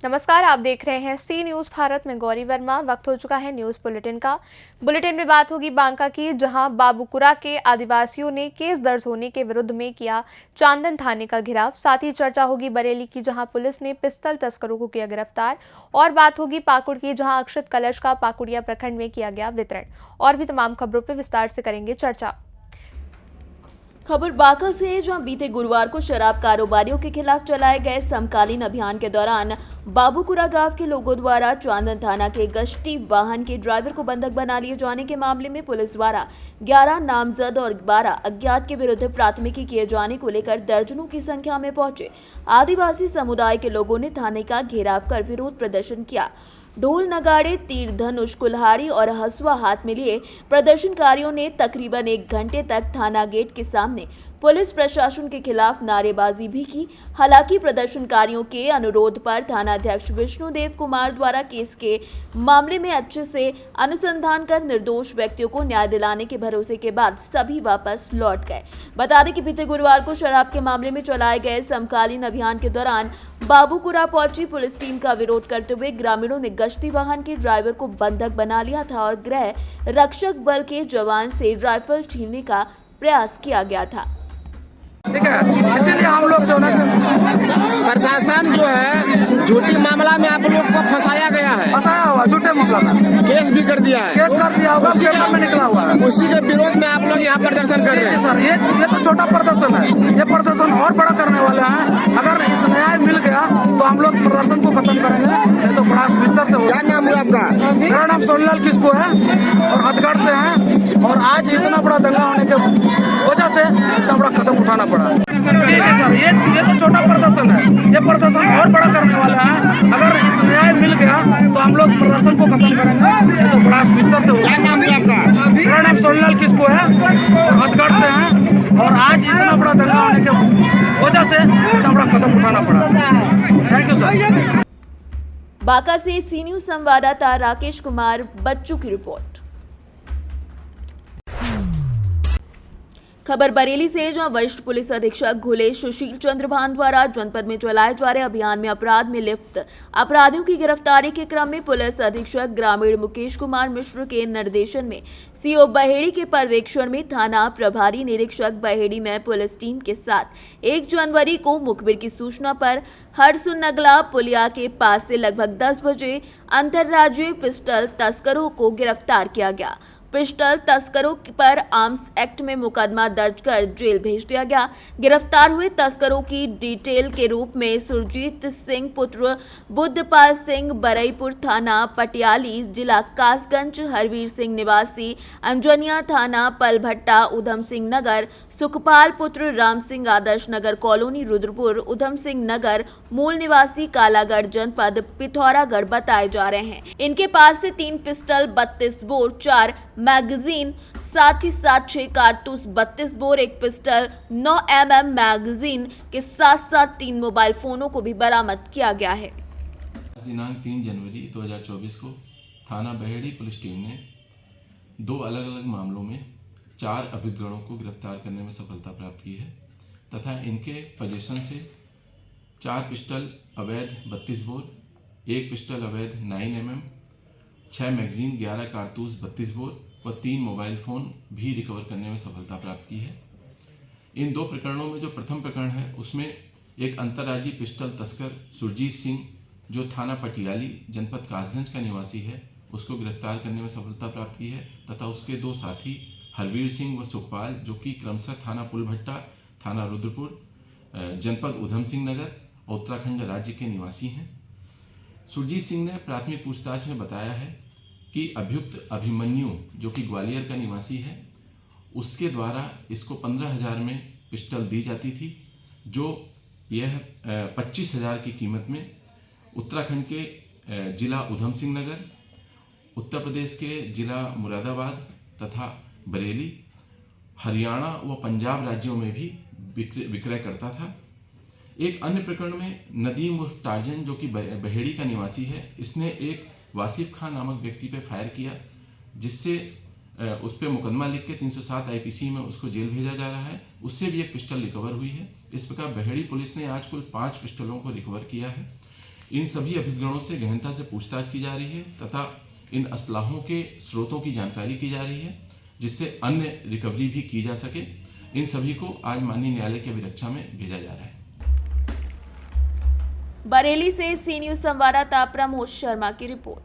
नमस्कार, आप देख रहे हैं सी न्यूज़ भारत में गौरी वर्मा। वक्त हो चुका है न्यूज़ बुलेटिन का। बुलेटिन में बात होगी बांका की, जहां बाबूकुरा के आदिवासियों ने केस दर्ज होने के विरुद्ध में किया चांदन थाने का घेराव। साथ ही चर्चा होगी बरेली की, जहां पुलिस ने पिस्टल तस्करों को किया गिरफ्तार। और बात होगी पाकुड़ की, जहां अक्षत कलश का पाकुड़िया प्रखंड में किया गया वितरण। और भी तमाम खबरों पर विस्तार से करेंगे चर्चा। खबर बांका से है, जहां बीते गुरुवार को शराब कारोबारियों के खिलाफ चलाए गए समकालीन अभियान के दौरान बाबूकुरा गांव के लोगों द्वारा चांदन थाना के गश्ती वाहन के ड्राइवर को बंधक बना लिए जाने के मामले में पुलिस द्वारा 11 नामजद और 12 अज्ञात के विरुद्ध प्राथमिकी किए जाने को लेकर दर्जनों की संख्या में पहुंचे आदिवासी समुदाय के लोगों ने थाने का घेराव कर विरोध प्रदर्शन किया। ढोल नगाड़े, तीर धनुष, कुल्हाड़ी और हसुआ हाथ में लिए प्रदर्शनकारियों ने तकरीबन 1 घंटे तक थाना गेट के सामने पुलिस प्रशासन के खिलाफ नारेबाजी भी की। हालांकि प्रदर्शनकारियों के अनुरोध पर थानाध्यक्ष विष्णुदेव कुमार द्वारा केस के मामले में अच्छे से अनुसंधान कर निर्दोष व्यक्तियों को न्याय दिलाने के भरोसे के बाद सभी वापस लौट गए। बता दें कि बीते गुरुवार को शराब के मामले में चलाए गए समकालीन अभियान के दौरान बाबूकुरा पहुंची पुलिस टीम का विरोध करते हुए ग्रामीणों ने गश्ती वाहन के ड्राइवर को बंधक बना लिया था और गृह रक्षक बल के जवान से राइफल छीनने का प्रयास किया गया था। ठीक है, इसीलिए हम लोग जो प्रशासन जो है झूठी मामला में आप लोग को फंसाया गया है, फंसाया हुआ झूठे मामला में केस भी कर दिया है, केस कर दिया होगा, पेपर में निकला हुआ है। उसी के विरोध में आप लोग यहाँ प्रदर्शन कर रहे हैं। सर ये तो छोटा प्रदर्शन है, ये प्रदर्शन और बड़ा करने वाले हैं। अगर इस न्याय मिल गया तो हम लोग प्रदर्शन को खत्म करेंगे, नहीं तो बड़ा विस्तार से होगा। क्या नाम हुआ आपका? मेरा नाम सोनीलाल किस्कू है और हथगढ़ से है। और आज इतना बड़ा दंगा होने के वजह से इतना बड़ा कदम उठाना पड़ा। जी सर, ये तो छोटा प्रदर्शन है, ये प्रदर्शन और बड़ा करने वाला है। अगर इस न्याय मिल गया तो हम लोग प्रदर्शन को खत्म करेंगे, नहीं तो बड़ा विस्तार से होगा। क्या नाम है आपका? मेरा नाम सोनीलाल किस्कू है और हथगढ़ से है। और आज इतना बड़ा दंगा होने के वजह से इतना बड़ा कदम उठाना पड़ा। Thank you sir. बांका से सी न्यूज़ संवाददाता राकेश कुमार बच्चू की रिपोर्ट। खबर बरेली से, जहां वरिष्ठ पुलिस अधीक्षक घुले सुशील चंद्र भान द्वारा जनपद में चलाए जा रहे अभियान में अपराध में लिप्त अपराधियों की गिरफ्तारी के क्रम में पुलिस अधीक्षक ग्रामीण मुकेश कुमार मिश्र के निर्देशन में सीओ बहेड़ी के पर्यवेक्षण में थाना प्रभारी निरीक्षक बहेड़ी में पुलिस टीम के साथ 1 जनवरी को मुखबिर की सूचना पर हरसुन नगला पुलिया के पास से लगभग 10 बजे अंतर्राज्यीय पिस्टल तस्करों को गिरफ्तार किया गया। पिस्टल तस्करों पर आर्म्स एक्ट में मुकदमा दर्ज कर जेल भेज दिया गया। गिरफ्तार हुए तस्करों की डिटेल के रूप में सुरजीत सिंह पुत्र बुद्धपाल सिंह, बरईपुर थाना पटियाली, जिला कासगंज, हरवीर सिंह निवासी अंजनिया थाना पलभट्टा, उधम सिंह नगर, सुखपाल पुत्र राम सिंह, आदर्श नगर कॉलोनी रुद्रपुर, उधम सिंह नगर, मूल निवासी कालागढ़ जनपद पिथौरागढ़ बताए जा रहे हैं। इनके पास से 3 पिस्टल, 32 बोर, 4 मैगजीन, साथ ही साथ 6 कारतूस, 32 बोर, 1 पिस्टल, 9 mm मैगजीन के साथ साथ 3 मोबाइल फोनों को भी बरामद किया गया है। दिनांक 3 जनवरी 2024 को थाना बहेड़ी पुलिस टीम ने 2 अलग अलग मामलों में 4 अभियुक्तों को गिरफ्तार करने में सफलता प्राप्त की है तथा इनके पोजीशन से 4 पिस्टल अवैध 32 बोर, 1 पिस्टल अवैध 9 mm, 6 मैगजीन, 11 कारतूस 32 बोर व 3 मोबाइल फ़ोन भी रिकवर करने में सफलता प्राप्त की है। इन 2 प्रकरणों में जो प्रथम प्रकरण है उसमें एक अंतर्राज्यीय पिस्टल तस्कर सुरजीत सिंह, जो थाना पटियाली जनपद कासगंज का निवासी है, उसको गिरफ्तार करने में सफलता प्राप्त की है तथा उसके 2 साथी हरवीर सिंह व सुखपाल, जो कि क्रमशः थाना पुलभट्टा, थाना रुद्रपुर, जनपद उधम सिंह नगर और उत्तराखंड राज्य के निवासी हैं। सुरजीत सिंह ने प्राथमिक पूछताछ में बताया है कि अभियुक्त अभिमन्यु, जो कि ग्वालियर का निवासी है, उसके द्वारा इसको 15,000 में पिस्टल दी जाती थी, जो यह 25,000 की कीमत में उत्तराखंड के जिला उधम सिंह नगर, उत्तर प्रदेश के जिला मुरादाबाद तथा बरेली, हरियाणा व पंजाब राज्यों में भी विक्रय करता था। एक अन्य प्रकरण में नदीम उर्फ टार्जन, जो कि बहेड़ी का निवासी है, इसने एक वासिफ खान नामक व्यक्ति पे फायर किया, जिससे उस पर मुकदमा लिख के 307 IPC में उसको जेल भेजा जा रहा है। उससे भी एक पिस्टल रिकवर हुई है। इस प्रकार बहेड़ी पुलिस ने आज कुल 5 पिस्टलों को रिकवर किया है। इन सभी अभिगणों से गहनता से पूछताछ की जा रही है तथा इन असलाहों के स्रोतों की जानकारी की जा रही है, जिससे अन्य रिकवरी भी की जा सके। इन सभी को आज माननीय न्यायालय की अभिरक्षा में भेजा जा रहा है। बरेली से सी न्यूज संवाददाता प्रमोद शर्मा की रिपोर्ट।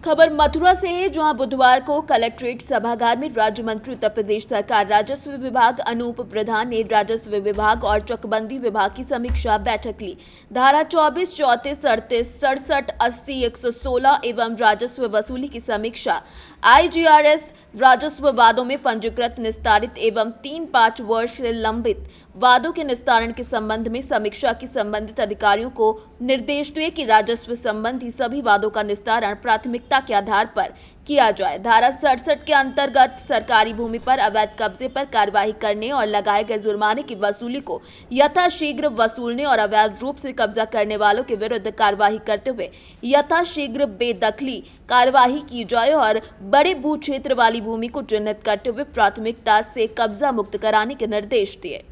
खबर मथुरा से है, जहां बुधवार को कलेक्ट्रेट सभागार में राज्य मंत्री उत्तर प्रदेश सरकार राजस्व विभाग अनूप प्रधान ने राजस्व विभाग और चकबंदी विभाग की समीक्षा बैठक ली। धारा 24, 34, 38, 67, 80, 116 एवं राजस्व वसूली की समीक्षा, IGRS राजस्व वादों में पंजीकृत निस्तारित एवं 3-5 वर्ष से लंबित वादों के निस्तारण के संबंध में समीक्षा की संबंधित अधिकारियों को निर्देश दिए कि राजस्व संबंधी सभी वादों का निस्तारण प्राथमिकता के आधार पर किया जाए। धारा 67 के अंतर्गत सरकारी भूमि पर अवैध कब्जे पर कार्रवाई करने और लगाए गए जुर्माने की वसूली को यथाशीघ्र वसूलने और अवैध रूप से कब्जा करने वालों के विरुद्ध कार्रवाई करते हुए यथाशीघ्र बेदखली कार्रवाई की जाए और बड़े भू क्षेत्र वाली भूमि को चिन्हित करते हुए प्राथमिकता से कब्जा मुक्त कराने के निर्देश दिए।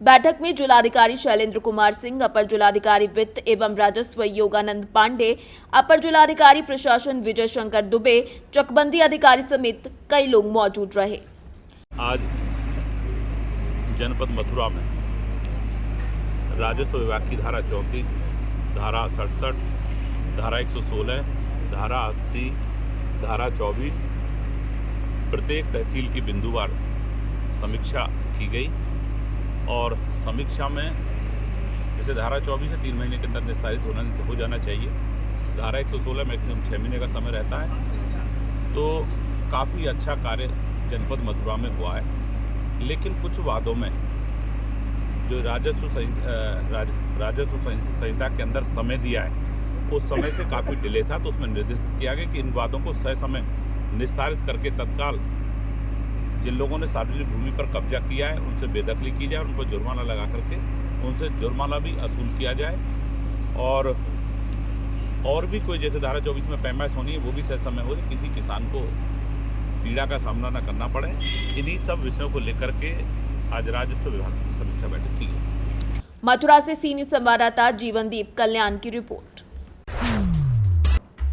बैठक में जिलाधिकारी शैलेंद्र कुमार सिंह, अपर जिलाधिकारी वित्त एवं राजस्व योगानंद पांडे, अपर जिलाधिकारी प्रशासन विजय शंकर दुबे, चकबंदी अधिकारी समेत कई लोग मौजूद रहे। आज जनपद मथुरा में राजस्व विभाग की धारा 34, धारा 67, धारा 116, धारा 80, धारा 24 प्रत्येक तहसील की बिंदुवार समीक्षा की गई और समीक्षा में जैसे धारा 24 से 3 महीने के अंदर निस्तारित हो जाना चाहिए। धारा 116 मैक्सिमम 6 महीने का समय रहता है। तो काफ़ी अच्छा कार्य जनपद मथुरा में हुआ है, लेकिन कुछ वादों में जो राजस्व संहिता के अंदर समय दिया है उस समय से काफ़ी डिले था, तो उसमें निर्देशित किया गया कि इन वादों को समय निस्तारित करके तत्काल जिन लोगों ने सार्वजनिक भूमि पर कब्जा किया है उनसे बेदखली की जाए, उन पर जुर्माना लगा करके उनसे जुर्माना भी असूल किया जाए और भी कोई जैसे धारा 24 में पैमाइश होनी है वो भी समय हो, किसी किसान को पीड़ा का सामना न करना पड़े। इन्हीं सब विषयों को लेकर के आज राजस्व विभाग की समीक्षा बैठक की गई। मथुरा से सी न्यूज संवाददाता जीवनदीप कल्याण की रिपोर्ट।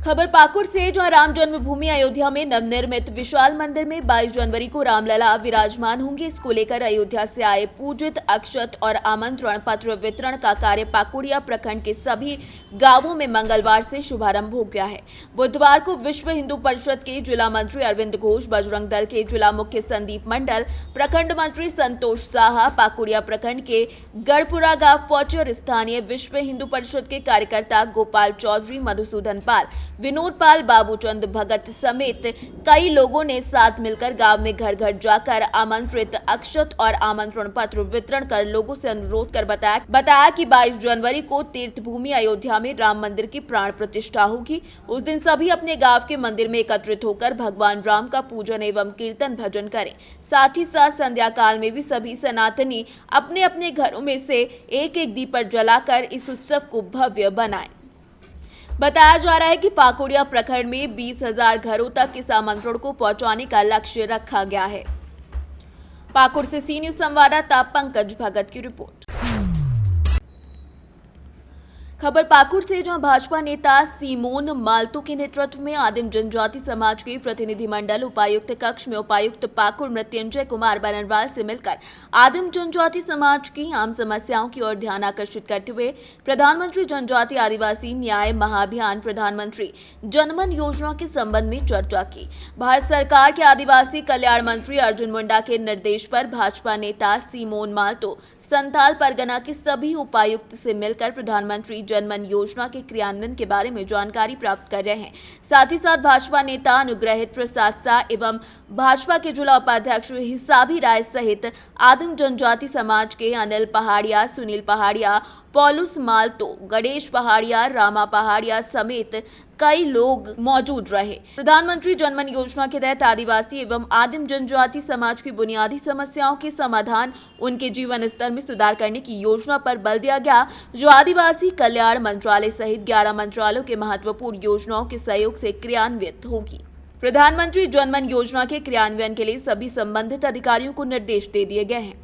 खबर पाकुड़ से, जहां राम जन्मभूमि अयोध्या में नवनिर्मित विशाल मंदिर में 22 जनवरी को रामलला विराजमान होंगे। इसको लेकर अयोध्या से आए पूजित अक्षत और आमंत्रण पत्र वितरण का कार्य पाकुड़िया प्रखंड के सभी गांवों में मंगलवार से शुभारंभ हो गया है। बुधवार को विश्व हिंदू परिषद के जिला मंत्री अरविंद घोष, बजरंग दल के जिला मुख्य संदीप मंडल, प्रखंड मंत्री संतोष साहा पाकुड़िया प्रखंड के गढ़पुरा गांव पहुंचे और स्थानीय विश्व हिंदू परिषद के कार्यकर्ता गोपाल चौधरी, मधुसूदन पाल, विनोद पाल, बाबूचंद भगत समेत कई लोगों ने साथ मिलकर गांव में घर घर जाकर आमंत्रित अक्षत और आमंत्रण पत्र वितरण कर लोगों से अनुरोध कर बताया कि 22 जनवरी को तीर्थ भूमि अयोध्या में राम मंदिर की प्राण प्रतिष्ठा होगी। उस दिन सभी अपने गांव के मंदिर में एकत्रित होकर भगवान राम का पूजन एवं कीर्तन भजन करें। साथ ही साथ संध्या काल में भी सभी सनातनी अपने अपने घरों में से एक एक दीपक जलाकर इस उत्सव को भव्य बनाएं। बताया जा रहा है कि पाकुड़िया प्रखंड में 20,000 घरों तक इस आमंत्रण को पहुंचाने का लक्ष्य रखा गया है। पाकुड़ से सी न्यूज संवाददाता पंकज भगत की रिपोर्ट। खबर पाकुड़ से, जहां भाजपा नेता सीमोन मालतो के नेतृत्व में आदिम जनजाति समाज के प्रतिनिधिमंडल उपायुक्त कक्ष में उपायुक्त पाकुड़ मृत्युंजय कुमार बनरवाल से मिलकर आदिम जनजाति समाज की आम समस्याओं की ओर ध्यान आकर्षित करते हुए प्रधानमंत्री जनजाति आदिवासी न्याय महाअभियान, प्रधानमंत्री जनमन योजना के संबंध में चर्चा की। भारत सरकार के आदिवासी कल्याण मंत्री अर्जुन मुंडा के निर्देश पर भाजपा नेता सीमोन मालतो संथाल परगना के सभी उपायुक्त से मिलकर प्रधानमंत्री जनमन योजना के क्रियान्वयन के बारे में जानकारी प्राप्त कर रहे हैं। साथ ही साथ भाजपा नेता अनुग्रहित प्रसाद शाह एवं भाजपा के जिला उपाध्यक्ष हिसाबी राय सहित आदिम जनजाति समाज के अनिल पहाड़िया, सुनील पहाड़िया, पॉलुस मालतो, गणेश पहाड़िया, रामा पहाड़िया समेत कई लोग मौजूद रहे। प्रधानमंत्री जनमन योजना के तहत आदिवासी एवं आदिम जनजाति समाज की बुनियादी समस्याओं के समाधान, उनके जीवन स्तर में सुधार करने की योजना पर बल दिया गया, जो आदिवासी कल्याण मंत्रालय सहित 11 मंत्रालयों के महत्वपूर्ण योजनाओं के सहयोग से क्रियान्वित होगी। प्रधानमंत्री जनमन योजना के क्रियान्वयन के लिए सभी संबंधित अधिकारियों को निर्देश दे दिए गए हैं।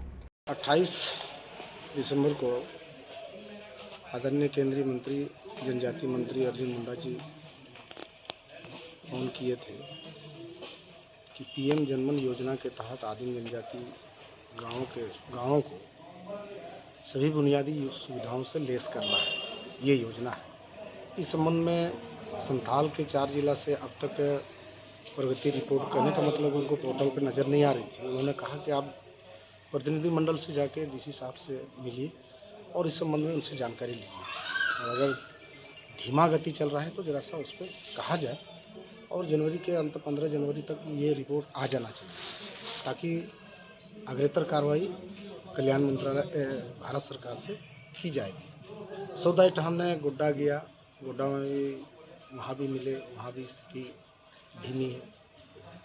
28 दिसंबर को आदरणीय केंद्रीय मंत्री जनजाति मंत्री अर्जुन मुंडा जी फोन किए थे कि पीएम जनमन योजना के तहत आदिम जनजाति गाँवों को सभी बुनियादी सुविधाओं से लेस करना है, ये योजना है। इस संबंध में संथाल के 4 जिला से अब तक प्रगति रिपोर्ट करने का मतलब उनको पोर्टल पर नज़र नहीं आ रही थी। उन्होंने कहा कि आप प्रतिनिधिमंडल से जाके डीसी साहब से मिलिए और इस संबंध में उनसे जानकारी लीजिए, और अगर धीमा गति चल रहा है तो ज़रा सा उस पर कहा जाए और जनवरी के अंत 15 जनवरी तक ये रिपोर्ट आ जाना चाहिए, ताकि अग्रेतर कार्रवाई कल्याण मंत्रालय भारत सरकार से की जाएगी। सो दैट हमने गोड्डा गया, गोड्डा में भी वहाँ भी मिले, वहाँ भी स्थिति धीमी है।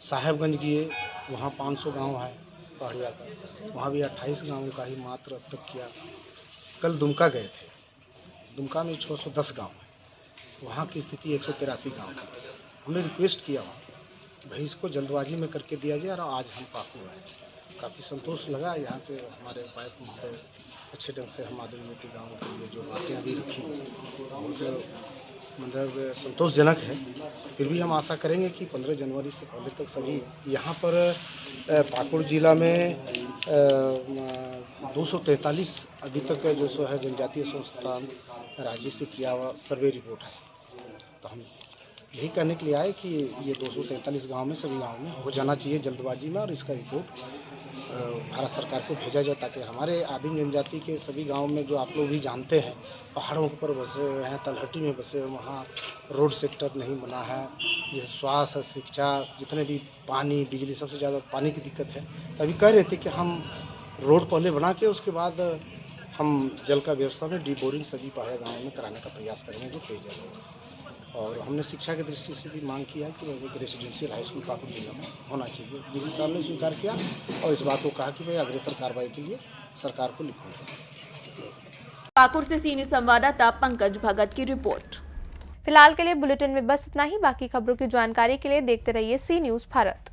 साहेबगंज गए, वहाँ 500 गांव है पहाड़िया का, वहाँ भी 28 गांवों का ही मात्र अब तक किया। कल दुमका गए थे, दुमका में 610 गांव है, वहाँ की स्थिति 183 गांव की। हमने रिक्वेस्ट किया वहाँ कि भाई इसको जल्दबाजी में करके दिया जाए, और आज हम पाकुड़ आए। काफ़ी संतोष लगा यहाँ के हमारे उपायुक्त महोदय अच्छे ढंग से हम आदिम जाति गाँव के लिए जो बातें अभी रखी बहुत मतलब संतोषजनक है। फिर भी हम आशा करेंगे कि 15 जनवरी से पहले तक सभी यहाँ पर पाकुड़ जिला में 243 अभी तक जो सो है जनजातीय संस्थान राज्य से किया हुआ सर्वे रिपोर्ट है। तो हम यही कहने के लिए आए कि ये 243 गांव में सभी गांव में हो जाना चाहिए जल्दबाजी में, और इसका रिपोर्ट भारत सरकार को भेजा जाए, ताकि हमारे आदिम जनजाति के सभी गांव में, जो आप लोग भी जानते हैं, पहाड़ों पर बसे हुए हैं, तलहटी में बसे हुए, वहाँ रोड सेक्टर नहीं बना है, जैसे स्वास्थ्य, शिक्षा, जितने भी पानी, बिजली, सबसे ज़्यादा पानी की दिक्कत है। अभी कह रहे थे कि हम रोड पहले बना के उसके बाद हम जल का व्यवस्था में डीबोरिंग सभी पहाड़ी गाँव में कराने का प्रयास करेंगे जो पेयजल होगा। और हमने शिक्षा की दृष्टि से भी मांग किया कि एक रेसिडेंशियल हाई स्कूल पाकुड़ जिला में होना चाहिए। डीजी साहब ने स्वीकार किया और इस बात को कहा कि भाई अग्रेतर कार्रवाई के लिए सरकार को लिखूंगा। पाकुड़ से सीनियर संवाददाता पंकज भगत की रिपोर्ट। फिलहाल के लिए बुलेटिन में बस इतना ही। बाकी खबरों की जानकारी के लिए देखते रहिए सी न्यूज़ भारत।